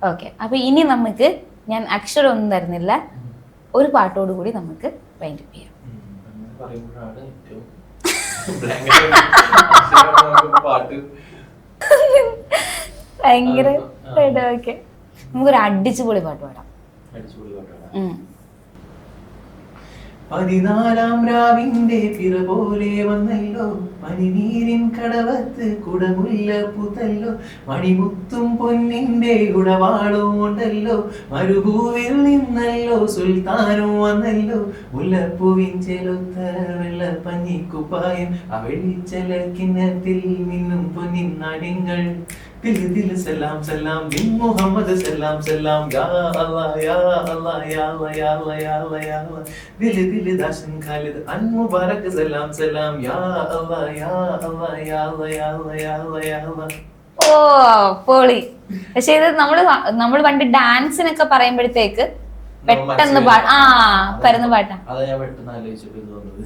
Okay, അപ്പൊ ഇനി നമുക്ക് ഞാൻ അക്ഷരം ഒന്നും തരുന്നില്ല, ഒരു പാട്ടോട് കൂടി നമുക്ക് വൈൻഡ് അപ്പ് ചെയ്യാം. ഭയങ്കര ഓക്കെ, നമുക്കൊരു അടിച്ചുപൊളി പാട്ട് പാടാം. 14 രാവിന്റെ പിറ പോലെ വന്നല്ലോ, പനിനീരിൻ കടവത്ത് കുടമുല്ല പൂത്തല്ലോ, മണിമുത്തും പൊന്നിന്റെ ഉടവാളും ഉണ്ടല്ലോ, മരുഭൂവിൽ നിന്നല്ലോ സുൽത്താനും വന്നല്ലോ, മുല്ലപ്പൂവിൻ ചെലുത്ത വെള്ള പഞ്ഞിക്കുപ്പായം, ആ വെള്ളിച്ചല കിണ്ണത്തിൽ മിന്നും പൊന്നിൻ നാണ്യങ്ങൾ, ദിൽ ദിൽ സലാം സലാം ബിൻ മുഹമ്മദ് സലാം സലാം, യാ അല്ലാഹ് യാ അല്ലാഹ് യാ അല്ലാഹ് യാ അല്ലാഹ് യാ അല്ലാഹ് യാ അല്ലാഹ്, ദിൽ ദിൽ ദാഷൻ ഖാലിദ് അൻ മുബാറക് സലാം സലാം, യാ അല്ലാഹ് യാ അല്ലാഹ് യാ അല്ലാഹ് യാ അല്ലാഹ് യാ അല്ലാഹ് യാ അല്ലാഹ്. ഓ പൊളി. പക്ഷെ ഇത് നമ്മള് പണ്ട് ഡാൻസിനൊക്കെ പറയുമ്പോഴത്തേക്ക് പെട്ടെന്ന് പരന്ന പാട്ടാ. അതാ ഞാൻ പെട്ടെന്ന് ആലോചിച്ചപ്പോ ഇത് വന്നത്.